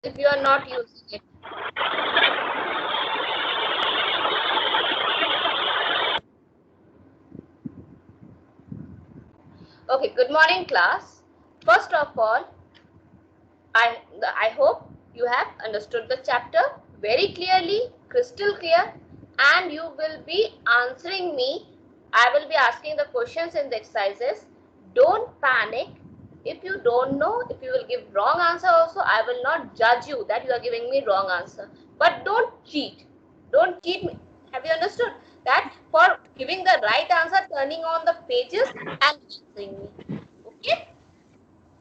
if you are not using it. Okay, good morning class. First of all, I hope you have understood the chapter very clearly, crystal clear, and you will be answering me. I will be asking the questions in the exercises. Don't panic. If you don't know, if you will give wrong answer also, I will not judge you that you are giving me wrong answer. But don't cheat. Don't cheat me. Have you understood that for giving the right answer, turning on the pages and answering me? Okay.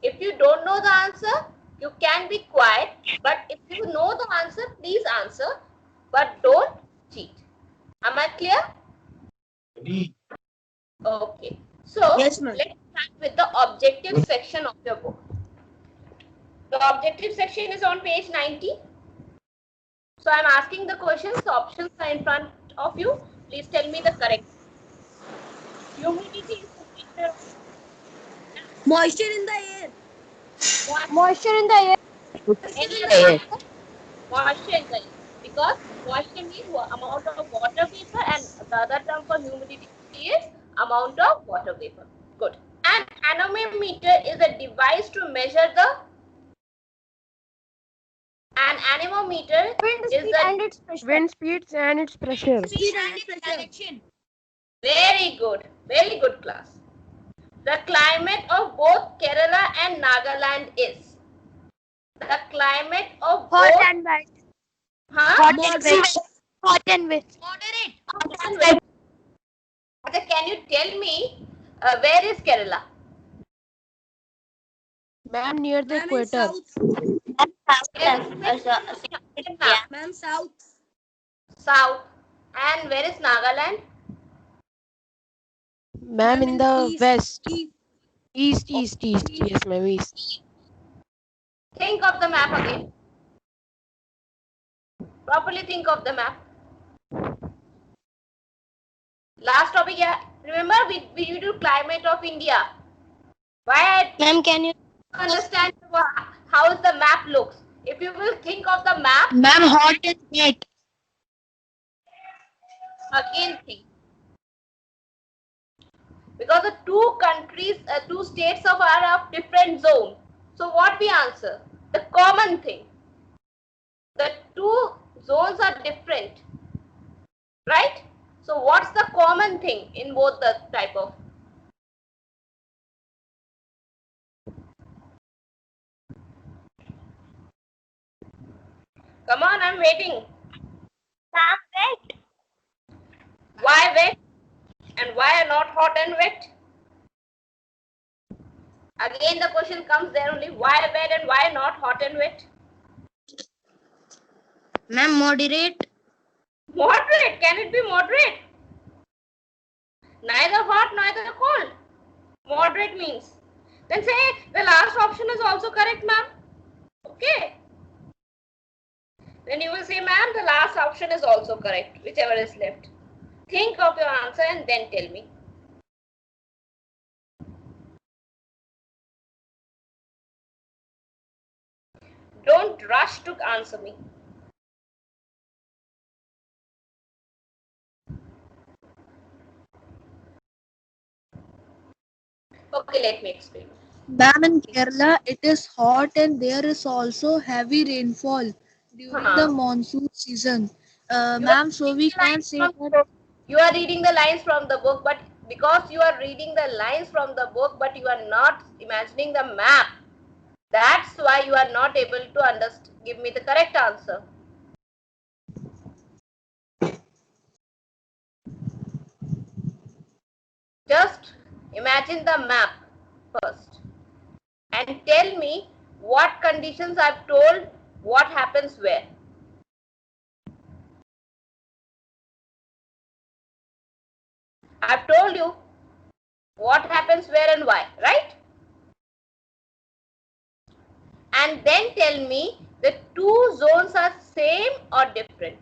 If you don't know the answer, you can be quiet. But if you know the answer, please answer. But don't cheat. Am I clear? Okay. So Yes, ma'am. let's start with the objective section of your book. The objective section is on page 90. So I'm asking the questions. The options are in front of you. Please tell me the correct. Humidity is the measure of Moisture in the air. Moisture in the air. any other answer? Moisture in the air. Because moisture means amount of water vapor and the other term for humidity is amount of water vapor. Good. An anemometer is a device to measure the an anemometer is the Wind speeds and its pressure. Speed and direction. very good class. The climate of both Kerala and Nagaland is the climate of Hot both and wet. huh? Hot and wet. Hot and wet. Moderate. Can you tell me where is Kerala? Ma'am, near the Ma'am, in equator. south. India. Ma'am, south. South. And where is Nagaland? Ma'am, in the east. west. East. East. Yes, ma'am, east. Think of the map again. Properly think of the map. Last topic, yeah. Remember, we do climate of India. Why Ma'am, can you? understand how the map looks? If you will think of the map, Ma'am, hot and wet. again think. Because the two countries, two states are of different zone. So what we answer? The common thing. The two zones are different, right? So what's the common thing in both the type of? Come on, I'm waiting. Wet. Why wet? And why not hot and wet? Again the question comes there only. Why wet and why not hot and wet? Ma'am, moderate. Moderate. Can it be moderate? Neither hot, neither cold. Moderate means. Then say the last option is also correct, ma'am. Okay. Then you will say, ma'am, the last option is also correct, whichever is left. Think of your answer and then tell me. Don't rush to answer me. Okay, let me explain. Ma'am, in Kerala, it is hot and there is also heavy rainfall during the monsoon season. Ma'am, so we can say that. You are reading the lines from the book, but because you are reading the lines from the book, but you are not imagining the map, that's why you are not able to give me the correct answer. Just imagine the map first and tell me what conditions I've told, what happens where. I've told you what happens where and why, right? And then tell me the two zones are same or different.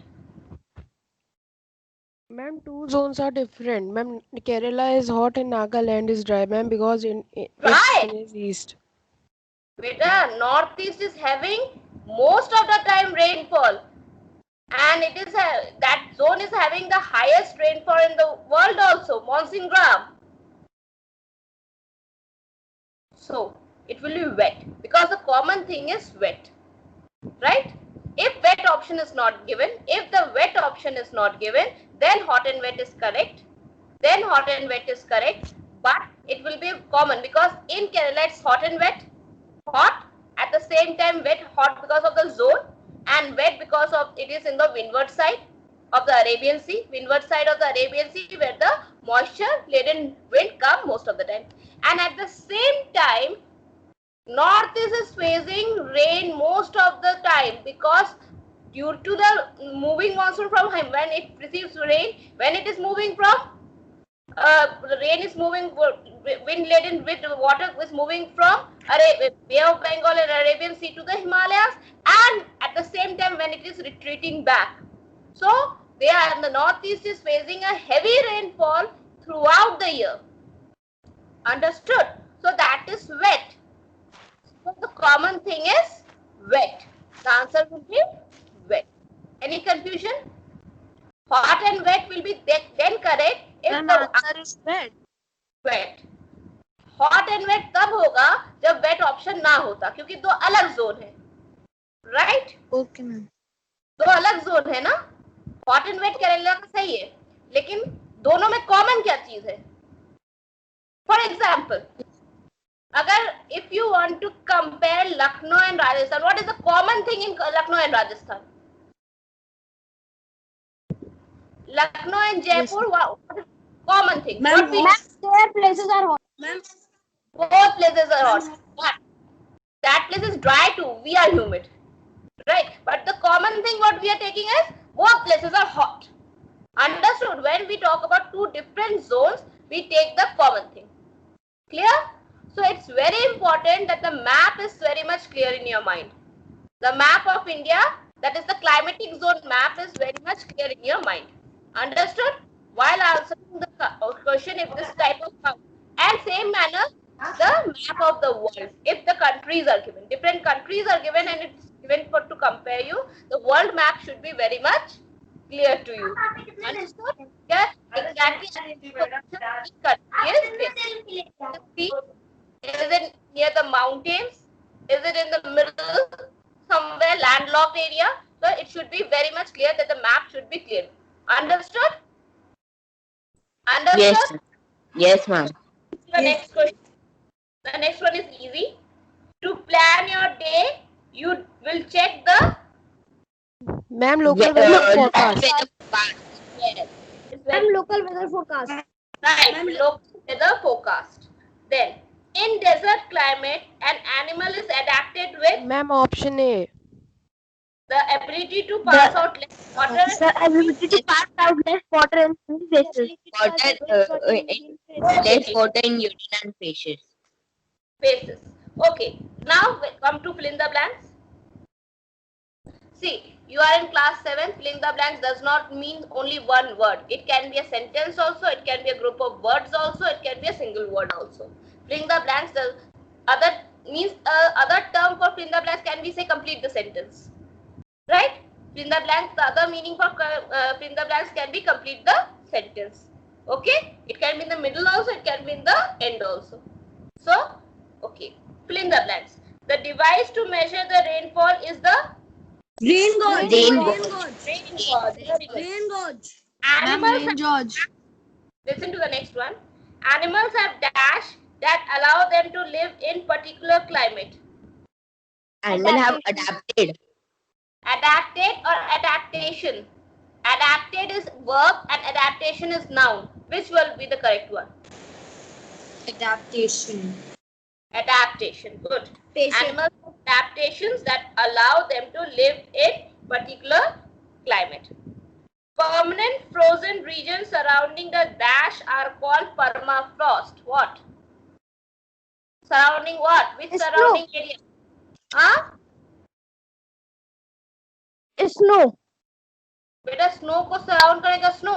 Ma'am, two zones are different. Ma'am, Kerala is hot and Nagaland is dry, ma'am, because it's Dry? in its east. Beta, northeast is having most having the highest rainfall in the world also, Monsinggram. So it will be wet because the common thing is wet, right? If wet option is not given, if the wet option is not given, then hot and wet is correct. Then hot and wet is correct, but it will be common because in Kerala it's hot and wet, hot at the same time wet, hot because of the zone, and wet because of it is in the windward side of the Arabian Sea, windward side of the Arabian Sea where the moisture laden wind come most of the time. And at the same time, northeast is facing rain most of the time because due to the moving monsoon from him, when it receives rain, when it is moving from the rain is moving, wind laden with water is moving from Bay of Bengal and Arabian Sea to the Himalayas, and at the same time when it is retreating back. So they are in the northeast is facing a heavy rainfall throughout the year. Understood? So that is wet. So the common thing is wet. The answer will be wet. Any confusion? Hot and wet will be then correct if Then the answer is wet. wet. Hot and wet तब होगा जब wait option ना होता, क्योंकि दो अलग zone है, right? Okay ma'am. दो अलग जोन है ना, हॉट एंड वेट केरला का सही है, लेकिन दोनों में कॉमन क्या चीज है? फॉर एग्जाम्पल, अगर if you want to compare Lucknow and Rajasthan, what is the common thing in Lucknow and Rajasthan? Lucknow and Jaipur, what is common thing? Ma'am, their places are hot. Ma'am, both places are hot. But that place is dry too. We are humid, right? But the common thing what we are taking is both places are hot. Understood? When we talk about two different zones, we take the common thing. Clear? So it's very important that the map is very much clear in your mind. The map of India, that is the climatic zone map, is very much clear in your mind. Understood? While answering the question, if this type of and same manner, the map of the world, if the countries are given, different countries are given and it's given for to compare you, the world map should be very much clear to you. Understood? Yeah, exactly. Is it near the mountains? Is it in the middle, somewhere landlocked area? So it should be very much clear that the map should be clear. Understood? Understood? Yes. Yes, ma'am. The next question. The next one is easy. To plan your day, you will check the Ma'am, local weather forecast. yes. Ma'am, local weather forecast. Right, local weather forecast. Then, in desert climate, an animal is adapted with Ma'am, option A. the ability to pass out less water. The ability to pass out less water in faces. Less water in urine and faces. Faces. Okay, now we come to fill in the blanks. See, you are in class 7. Fill in the blanks does not mean only one word. It can be a sentence also, it can be a group of words also, it can be a single word also. Fill in the blanks, the other means other term for fill in the blanks can be say complete the sentence. Right? Fill in the blanks, the other meaning for fill in the blanks can be complete the sentence. Okay? It can be in the middle also, it can be in the end also. So, okay. Fill in the blanks. The device to measure the rainfall is the Rain gauge. rain gauge. Rain gauge. Animals, Ma'am, George. listen to the next one. Animals have dash that allow them to live in particular climate. Animals have adapted. Adapted or adaptation? Adapted is verb and adaptation is noun. Which will be the correct one? Adaptation. Adaptation. Good. Patient. Animals have adaptations that allow them to live in particular climate. Permanent frozen regions surrounding the dash are called permafrost. What? Surrounding what? Which Snow. surrounding area? Huh? Snow. बेटा snow को surround करेगा snow.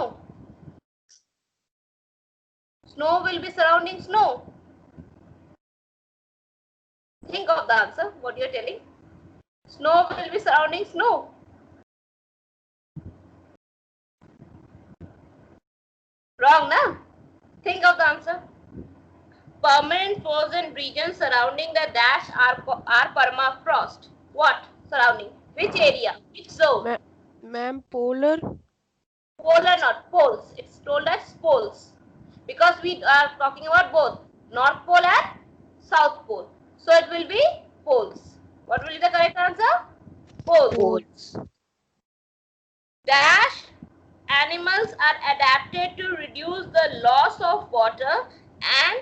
Snow will be surrounding snow. Think of the answer, what you are telling. Snow will be surrounding snow. Wrong, na? Think of the answer. Permanent frozen regions surrounding the dash are permafrost. What surrounding? Which area? Which zone? Ma'am, polar. Polar, not poles. It's told as poles because we are talking about both North Pole and South Pole. So it will be poles. What will be the correct answer? Poles. Dash animals are adapted to reduce the loss of water and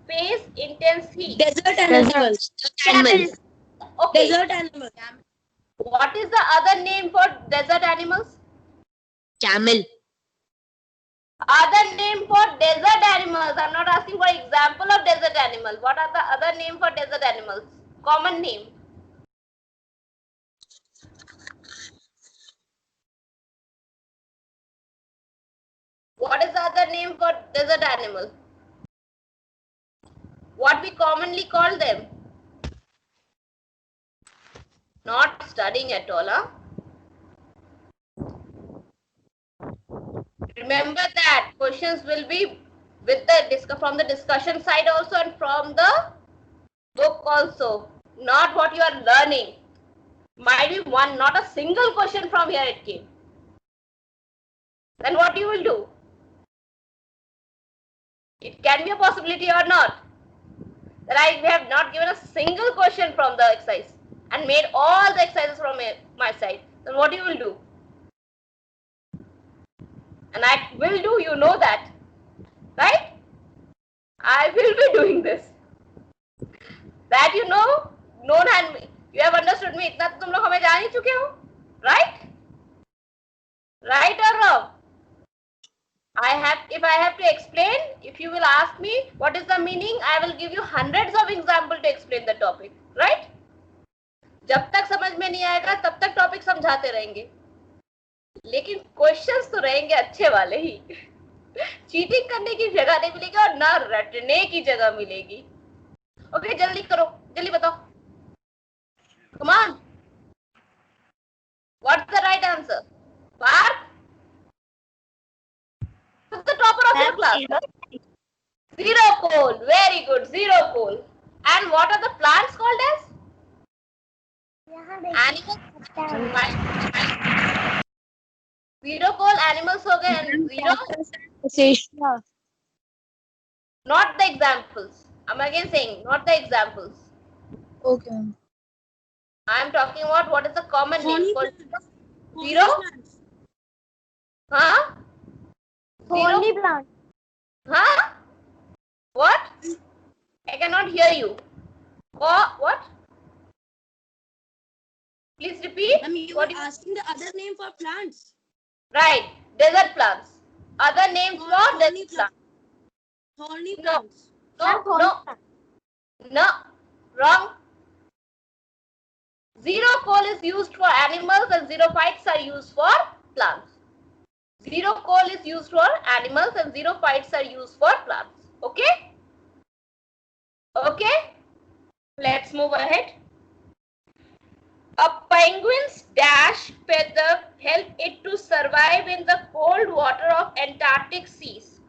face intense heat. Desert animals. Camel. Okay. Desert animals. What is the other name for desert animals? Camel. Other name for desert animals. I'm not asking for example of desert animal. What are the other name for desert animals? Common name. What is the other name for desert animal? What we commonly call them? Not studying at all, huh? Remember that questions will be with the from the discussion side also and from the book also. Not what you are learning. Might be one, not a single question from here it came. Then what you will do? It can be a possibility or not. That I have not given a single question from the exercise and made all the exercises from my side. Then what you will do? And I will do, you know that, right? I will be doing this. That you know, known and you have understood me. इतना तो तुम लोग हमें जान ही चुके हो, right? Right or wrong? If I have to explain, if you will ask me what is the meaning, I will give you hundreds of examples to explain the topic, right? जब तक समझ में नहीं आएगा तब तक टॉपिक समझाते रहेंगे, लेकिन क्वेश्चंस तो रहेंगे अच्छे वाले ही. चीटिंग करने की जगह नहीं मिलेगी और ना रटने की जगह मिलेगी. ओके, जल्दी करो, जल्दी बताओ. Come on. What's the right answer? Parth? Who's the topper of your class? Zero coal. Very good. Zero coal. And what are the plants called as? Animals. Zero coal animals हो गए and zero. Not the examples. I'm again saying not the examples. Okay. I am talking about what is the common name for zero. Huh? Only plant. Huh? What? I cannot hear you. What? Please repeat. You What were asking the other name for plants. Right, desert plants. Other names for desert plants. Thorny No. plants. No, wrong. Zero coal is used for animals and xerophytes are used for plants. Zero coal is used for animals and xerophytes are used for plants. Okay? Okay? Let's move ahead. A penguin's dash feather help it to survive in the cold water of Antarctic seas.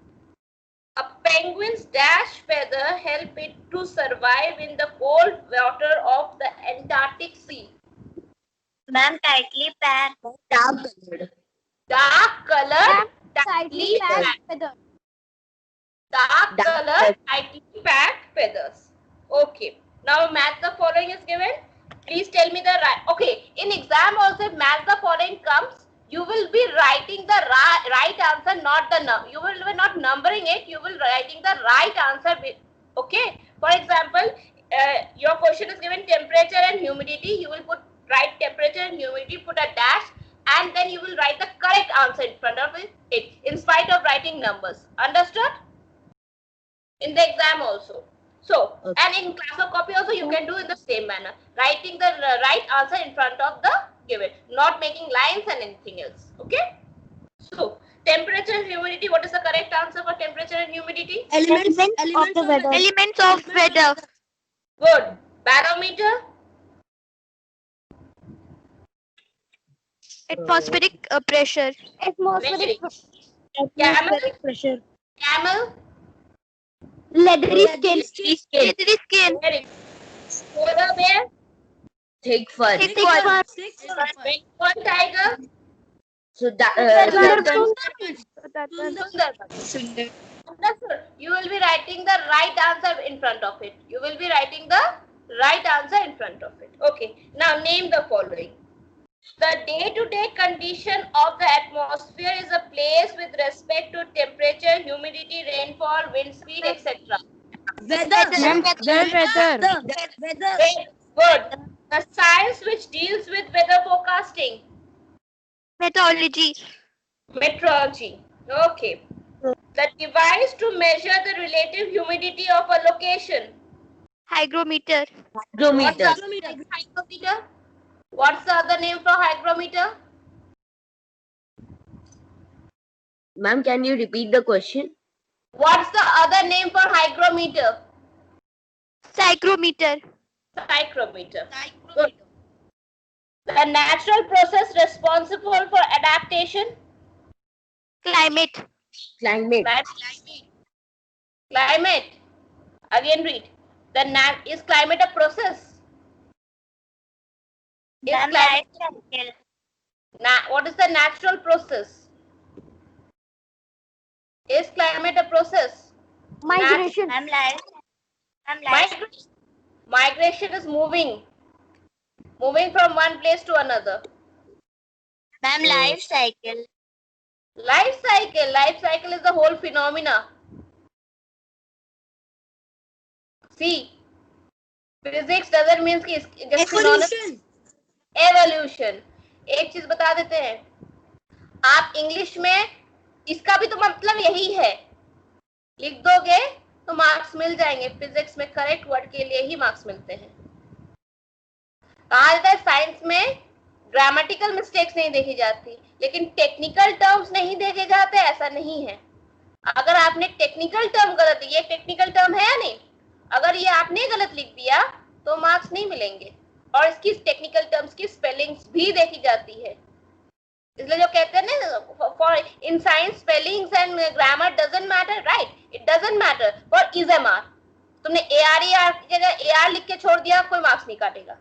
A penguin's dash feather help it to survive in the cold water of the Antarctic sea. Ma'am, tightly packed. Dark colored, tightly packed packed. feather. Dark colored, tightly packed feathers. Okay. Now match the following is given. Please tell me the right. Okay. In exam also, if match the following comes, you will be writing the right answer, not the number. You will be not numbering it. You will writing the right answer. Okay. For example, your question is given temperature and humidity. You will write temperature and humidity, put a dash, and then you will write the correct answer in front of it, in spite of writing numbers. Understood? In the exam also. So, okay. And in class or copy also, you can do in the same manner. Writing the right answer in front of the given, not making lines and anything else. Okay? So, temperature and humidity, what is the correct answer for temperature and humidity? Elements of the weather. Elements of weather. Good. Barometer? Atmospheric pressure. Atmospheric Camel? Pressure. Camel. Leathery skin. skin. Leathery skin. Very good. Polar bear. Thick fur. Thick fur. Bengal tiger. So that Sundarban. Sundarban. Understood. You will be writing the right answer in front of it. You will be writing the right answer in front of it. Okay. Now name the following. The day-to-day condition of the atmosphere is a place with respect to temperature, humidity, rainfall, wind speed, etc. weather. Weather. Very good. The science which deals with weather forecasting. Meteorology. Meteorology. Okay. The device to measure the relative humidity of a location. Hygrometer. What's the Hygrometer. other name for hygrometer? What's the other name for hygrometer? Ma'am, can you repeat the question? What's the other name for hygrometer? Psychrometer. Psychrometer. Good. The natural process responsible for adaptation. Climate. Climate. Climate. Again read. Is climate a process? What is the natural process? Is climate a process? Migration. Migration is moving from one place to another. Ma'am, life cycle. Life cycle is the whole phenomena. See, physics doesn't mean कि just Evolution. Evolution. एक चीज बता देते हैं, आप English में इसका भी तो मतलब यही है, लिख दोगे तो मार्क्स मिल जाएंगे. फिजिक्स में करेक्ट वर्ड के लिए ही मार्क्स मिलते हैं. कहा जाता है साइंस में ग्रामेटिकल मिस्टेक्स नहीं देखी जाती, लेकिन टेक्निकल टर्म्स नहीं देखे जाते, ऐसा नहीं है. अगर आपने टेक्निकल टर्म गलत, ये टेक्निकल टर्म है या नहीं, अगर ये आपने गलत लिख दिया तो मार्क्स नहीं मिलेंगे. और इसकी टेक्निकल टर्म्स की स्पेलिंग्स भी देखी जाती है. इसलिए जो कहते हैं ना, for in science spellings and grammar doesn't matter, right? It doesn't matter for इजएमआर. तुमने एआर की जगह एआर लिख के छोड़ दिया, कोई मार्क्स नहीं काटेगा.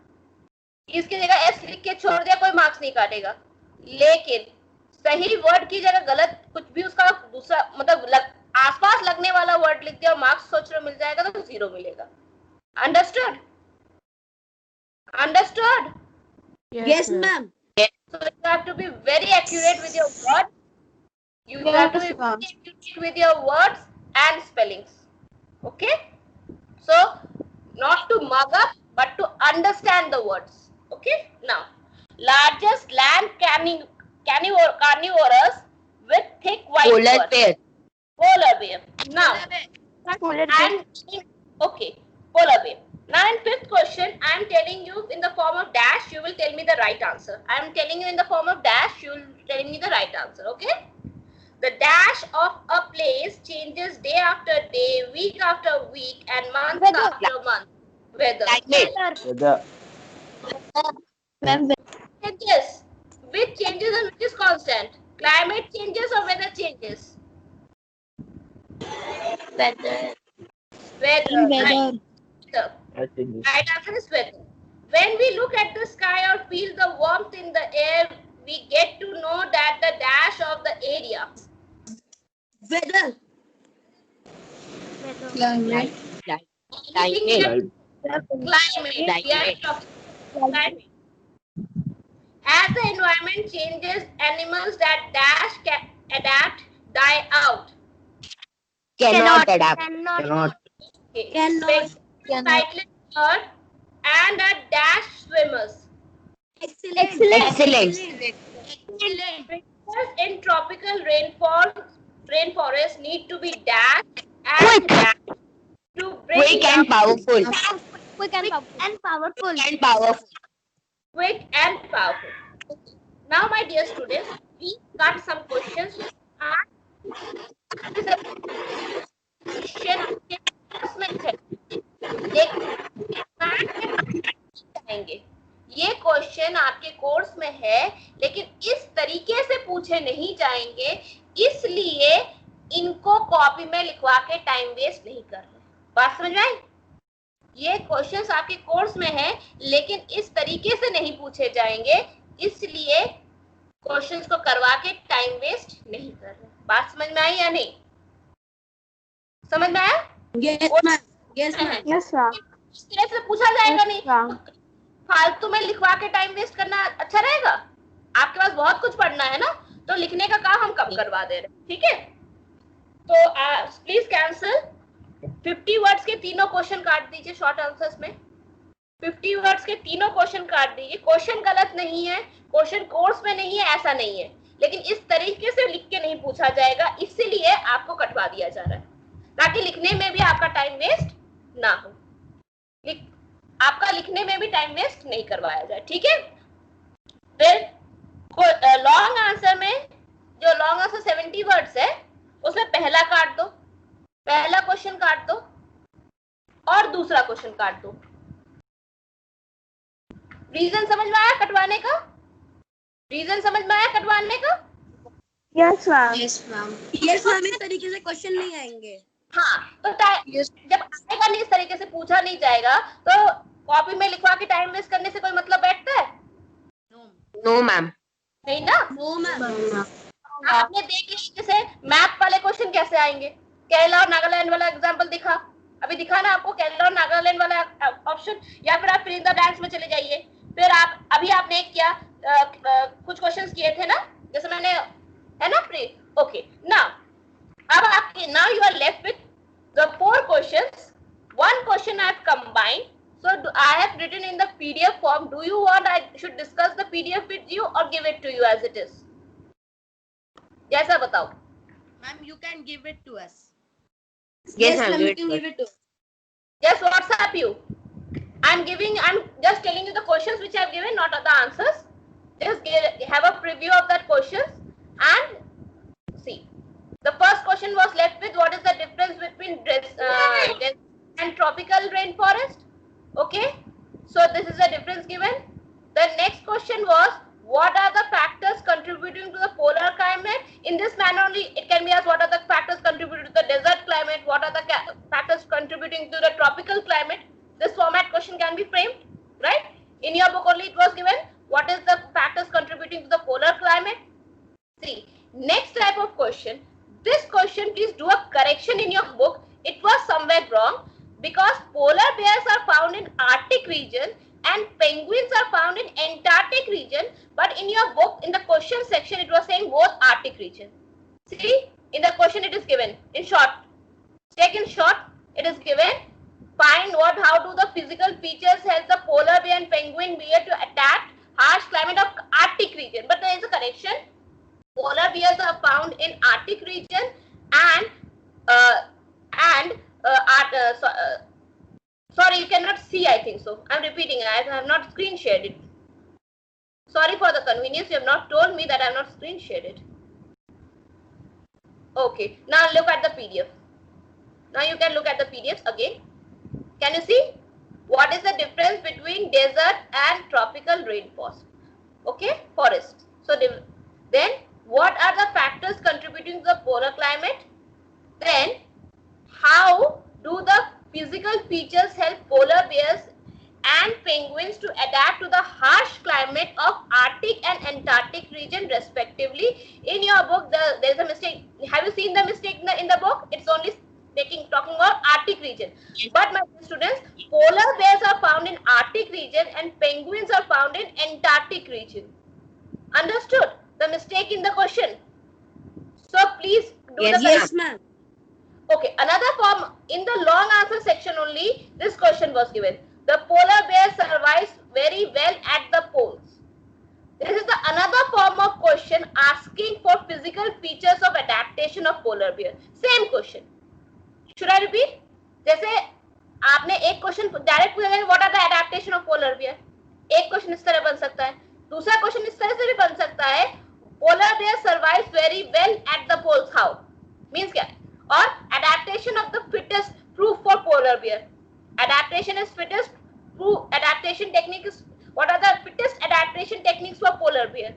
इसकी जगह एस लिख के छोड़ दिया, कोई मार्क्स नहीं काटेगा. लेकिन सही वर्ड की जगह गलत कुछ भी उसका दूसरा मतलब आसपास लगने वाला वर्ड लिख दिया और मार्क्स सोच रहे मिल जाएगा तो 0 मिलेगा. Understood? Understood? Yes, ma'am. So you have to be very accurate with your words. You have to be very accurate with your words and spellings. Okay? So not to mug up, but to understand the words. Okay? Now, largest land carnivorous with thick white Polar fur. bear. Polar bear. Now, Polar bear. okay, polar bear. Now in fifth question, I am telling you in the form of dash, you will tell me the right answer. I am telling you in the form of dash, you will tell me the right answer, okay? The dash of a place changes day after day, week after week, and month after month. Weather. Weather. Changes. Which changes and which is constant? Climate changes or weather changes? Weather. Weather. Right. Right answer is weather. When we look at the sky or feel the warmth in the air, we get to know that the dash of the area. Weather. Climate. Climate. We are talking climate. As the environment changes, animals that dash can adapt, die out. Cannot adapt. Okay. Cannot. Cycling bird and a dash swimmers. Excellent. In tropical rainforest need to be dashed and dashed to bring Quick and powerful. Quick and powerful. Quick and powerful. Now, my dear students, we got some questions. ये question आपके course में है, लेकिन इस तरीके से पूछे नहीं जाएंगे, इसलिए इनको कॉपी में लिखवा के टाइम वेस्ट नहीं कर रहे। बात समझ में आई? ये क्वेश्चंस आपके कोर्स में है लेकिन इस तरीके से नहीं पूछे जाएंगे, इसलिए क्वेश्चंस को करवा के टाइम वेस्ट नहीं कर रहे। बात समझ में आई या नहीं? समझ में आया? Yes, ma'am. Yes, ma'am. Yes, ma'am. इस तरह से पूछा जाएगा नहीं। ma'am. फालतू में लिखवा के टाइम वेस्ट करना अच्छा रहेगा? आपके पास बहुत कुछ पढ़ना है ना, तो लिखने का काम हम कब करवा दे रहे हैं, ठीक है? तो प्लीज कैंसिल 50 वर्ड्स के तीनों क्वेश्चन काट दीजिए शॉर्ट आंसर्स में। 50 वर्ड्स के तीनों क्वेश्चन काट दीजिए। क्वेश्चन गलत नहीं है, क्वेश्चन कोर्स में नहीं है ऐसा नहीं है, लेकिन इस तरीके से लिख के नहीं पूछा जाएगा, इसीलिए आपको कटवा दिया जा रहा है ताकि लिखने में भी आपका टाइम वेस्ट ना हो। आपका लिखने में भी टाइम वेस्ट नहीं करवाया जाए, ठीक है? फिर लॉन्ग आंसर में, जो लॉन्ग आंसर 70 वर्ड्स है उसमें पहला काट दो, पहला क्वेश्चन काट दो और दूसरा क्वेश्चन काट दो। रीजन समझ में आया कटवाने का? रीजन समझ में आया कटवाने का? Yes, ma'am. Yes, ma'am. Yes, ma'am. इस तरीके से क्वेश्चन नहीं आएंगे। हाँ, तो जब आएगा नहीं, इस तरीके से पूछा नहीं जाएगा तो कॉपी में लिखवा के टाइम वेस्ट करने से कोई मतलब बैठता है? No, ma'am. नहीं ना? No, ma'am. आपने देख लिया जैसे मैप वाले क्वेश्चन कैसे आएंगे, केरला और नागालैंड वाला एग्जांपल दिखा, अभी दिखा ना आपको केरला और नागालैंड वाला ऑप्शन, या फिर आप फिल इन द ब्लैंक्स में चले जाइए। फिर आप अभी आपने एक किया, कुछ क्वेश्चंस किए थे ना, जैसे मैंने, है ना प्री? ओके, नाउ अब आपके, now you are left with the 4 questions, one question I have combined, so I have written in the PDF form. Do you want I should discuss the PDF with you or give it to you as it is? जैसा बताओ। Ma'am, you can give it to us. Yes, ma'am. ma'am. You can give it to us. Just WhatsApp you. I'm just telling you the questions which I have given, not the answers. Just have a preview of that questions and see. The first question was left with, what is the difference between desert and tropical rainforest? Okay, so this is the difference given. The next question was, what are the factors contributing to the polar climate? In this manner only it can be asked, what are the factors contributing to the desert climate? What are the factors contributing to the tropical climate? This format question can be framed, right? In your book only it was given, what is the factors contributing to the polar climate? See, next type of question. This question, please do a correction in your book. It was somewhere wrong because polar bears are found in Arctic region and penguins are found in Antarctic region. But in your book, in the question section, it was saying both Arctic region. See, in the question it is given in short. Take in short, it is given. Find how do the physical features help the polar bear and penguin bear to adapt harsh climate of Arctic region. But there is a correction. Polar bears are found in Arctic region and sorry, you cannot see, I think so. I'm repeating, I have not screen shared it. Sorry for the convenience, you have not told me that I have not screen shared it. Okay, now look at the PDF. Now you can look at the PDFs again. Can you see? What is the difference between desert and tropical rainforest? Okay, forest. So then, what are the factors contributing to the polar climate? Then, how do the physical features help polar bears and penguins to adapt to the harsh climate of Arctic and Antarctic region respectively? In your book, there is a mistake. Have you seen the mistake in the book? It's only talking about Arctic region. But my students, polar bears are found in Arctic region and penguins are found in Antarctic region. Understood the mistake in the question? So please do the Yes, ma'am. Okay, another form, in the long answer section only, this question was given. The polar bear survives very well at the poles. This is another form of question asking for physical features of adaptation of polar bear. Same question. Should I repeat? जैसे आपने एक question direct पूछा है, what are the adaptation of polar bear? एक question इस तरह बन सकता है, दूसरा क्वेश्चन इस तरह से भी बन सकता है, polar bear survives very well at the poles. How? Means क्या? Or adaptation of the fittest proof for polar bear. Adaptation is fittest proof. Adaptation technique is, what are the fittest adaptation techniques for polar bear?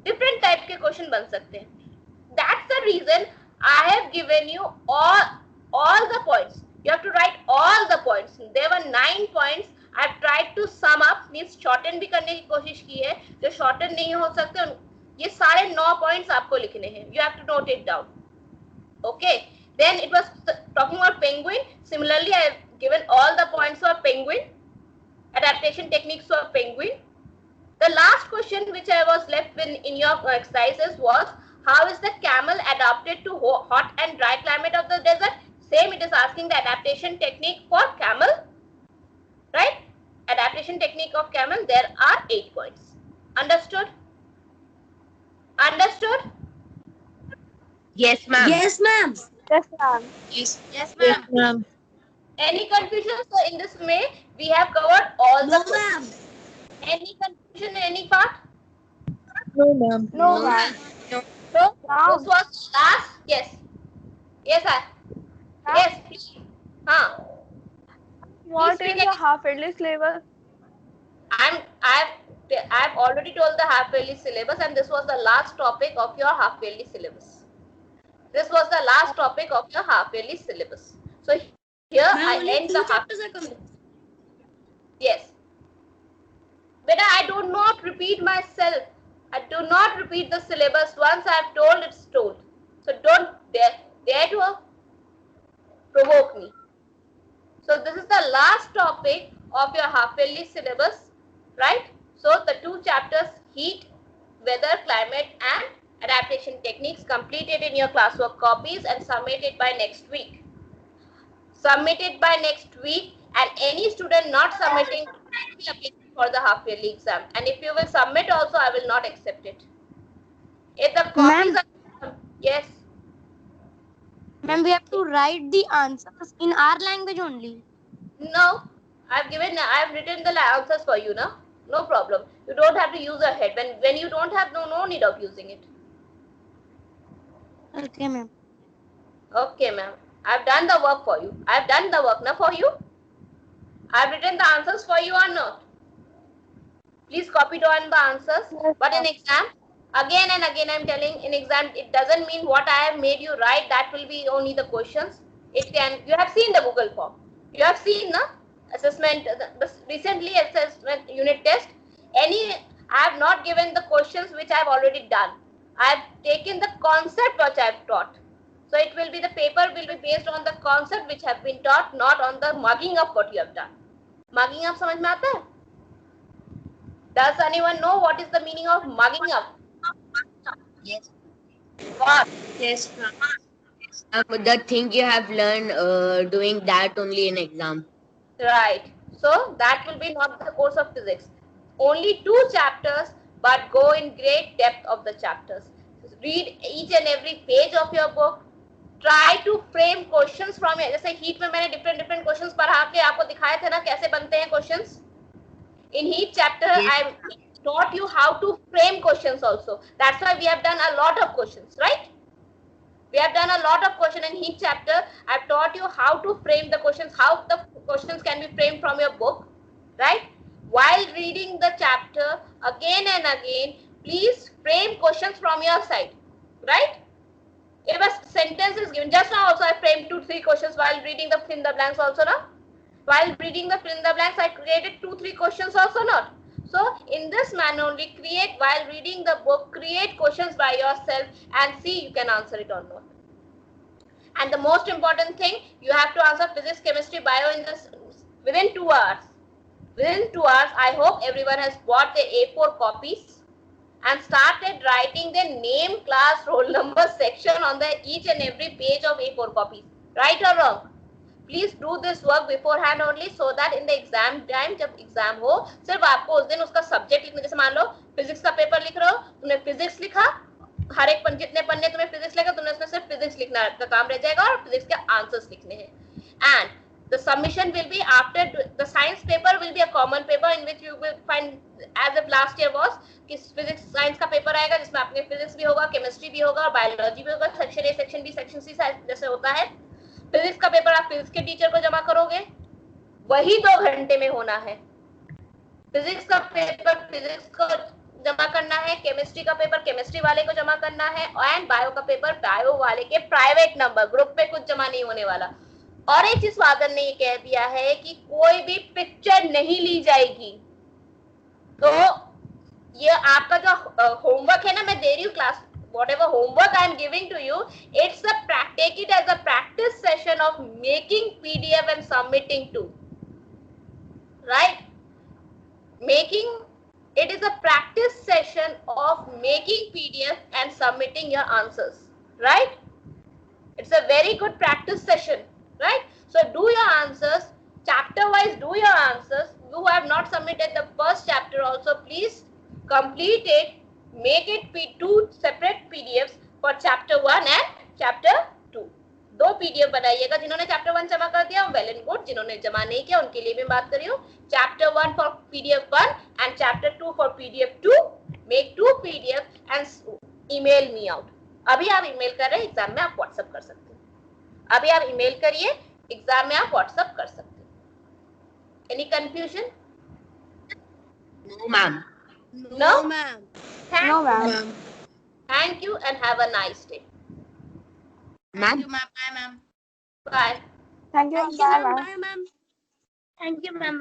Different type के question बन सकते हैं. That's the reason I have given you all the points. You have to write all the points. There were 9 points. I have tried to sum up, means shorten भी करने की कोशिश की है. जो shorten नहीं हो सकते, ये सारे 9 points आपको लिखने हैं. You have to note it down. Okay. Then it was talking about penguin. Similarly, I have given all the points for penguin. Adaptation techniques for penguin. The last question which I was left with in your exercises was, how is the camel adapted to hot and dry climate of the desert? Same, it is asking the adaptation technique for camel, right? Adaptation technique of camel, there are 8 points. Understood? Understood? Yes, ma'am. Yes, ma'am. Yes, ma'am. Yes, Yes, ma'am. ma'am. Any confusion? So in this way, we have covered all No, the ma'am. Any confusion in any part? No, ma'am. No, ma'am. So Ma'am. this was last. Yes. Yes, sir. Yes, please. What Please is speak the half-yearly syllabus? I've already told the half-yearly syllabus, and this was the last topic of your half-yearly syllabus. This was the last topic of your half-yearly syllabus. So here Ma'am, I only end 2 the half. chapters are coming. Yes. But I do not repeat myself. I do not repeat the syllabus. Once I have told, it's told. So don't dare to provoke me. So this is the last topic of your half-yearly syllabus, right? So the 2 chapters, heat, weather, climate and adaptation techniques, completed in your classwork copies and submitted by next week. Submitted by next week, and any student not submitting will be applied for the half-yearly exam. And if you will submit also, I will not accept it. If the copies are, yes. Ma'am, we have to write the answers in our language only. No, I have written the answers for you, no? No problem. You don't have to use your head. When you don't have, no need of using it. Okay, ma'am. Okay, ma'am. I've done the work for you. I've done the work now for you. I've written the answers for you or not? Please copy down the answers. Yes, But in ma'am. exam, again and again I'm telling, in exam, it doesn't mean what I have made you write, that will be only the questions. It can, you have seen the Google form. You have seen the assessment, recently assessment unit test. I have not given the questions which I have already done. I have taken the concept which I have taught. So it will be, the paper will be based on the concept which have been taught, not on the mugging up what you have done. Mugging up समझ में आता है? Does anyone know what is the meaning of mugging up? Yes. What? Yes, ma'am. The thing you have learned doing that only in exam. Right. So that will be not the course of physics. Only 2 chapters, but go in great depth of the chapters. Read each and every page of your book. Try to frame questions from it. जैसे heat में मैंने different questions पढ़ा के आपको दिखाए थे ना कैसे बनते हैं questions. In heat chapter, Yes. I taught you how to frame questions also. That's why we have done a lot of questions, right? We have done a lot of questions in heat chapter. I've taught you how to frame the questions, how the questions can be framed from your book, right? While reading the chapter again and again, please frame questions from your side, right? If a sentence is given, just now also I framed 2-3 questions while reading the fill in the blanks also, no? While reading the fill in the blanks, I created 2-3 questions also, not? So in this manner only, while reading the book, create questions by yourself and see you can answer it or not. And the most important thing, you have to answer physics, chemistry, bio in this within 2 hours. Within 2 hours, I hope everyone has bought the A4 copies and started writing their name, class, roll number section on the each and every page of A4 copies. Right or wrong? Please do this work beforehand only, so that in the exam time, जब exam हो, सिर्फ आपको उस दिन उसका subject लिखने, जैसे मान लो physics का paper लिख रहे हो, तुमने physics लिखा, हर एक जितने पन्ने तुम्हें physics लगा, तुमने उसमें सिर्फ physics लिखना का काम रह जाएगा और physics के answers लिखने हैं. And the submission will be after the science paper will be a common paper in which you will find, as of last year was, कि physics science का paper आएगा जिसमें आपके physics भी होगा, chemistry भी होगा और biology भी होगा, section A, section B, section C जैसे होता है. फिजिक्स का पेपर आप फिजिक्स के टीचर को जमा करोगे, वही 2 घंटे में होना है. फिजिक्स का पेपर फिजिक्स को जमा करना है, केमिस्ट्री का पेपर केमिस्ट्री वाले को जमा करना है, एंड बायो का पेपर बायो वाले के प्राइवेट नंबर, ग्रुप पे कुछ जमा नहीं होने वाला। और एक चीज फादर ने ये कह दिया है कि कोई भी पिक्चर नहीं ली जाएगी। तो ये आपका जो होमवर्क है ना, मैं दे रही हूँ class, whatever homework I am giving to you, it's a take it as a practice session of making PDF and submitting to, right? It is a practice session of making PDF and submitting your answers, right? It's a very good practice session, right? So do your answers, chapter wise do your answers. You have not submitted the first chapter also, please complete it, make it two separate PDFs for chapter 1 and chapter 2. दो PDF बनाइएगा। जिन्होंने chapter 1 जमा कर दिया well and good, जिन्होंने जमा नहीं किया उनके लिए भी बात कर रही हूँ। chapter 1 for PDF 1 and chapter 2 for PDF 2, make 2 PDF and email me out. अभी आप email कर रहे हैं, एग्जाम में आप WhatsApp कर सकते हैं। अभी आप email करिए, एग्जाम में आप WhatsApp कर सकते हैं। Any confusion? No, ma'am. No? ma'am. No, ma'am. Thank you and have a nice day. Ma'am. Thank you, ma'am. Bye, ma'am. Bye. Thank you. Thank you, Bye, ma'am. bye. Bye, ma'am. Thank you, ma'am.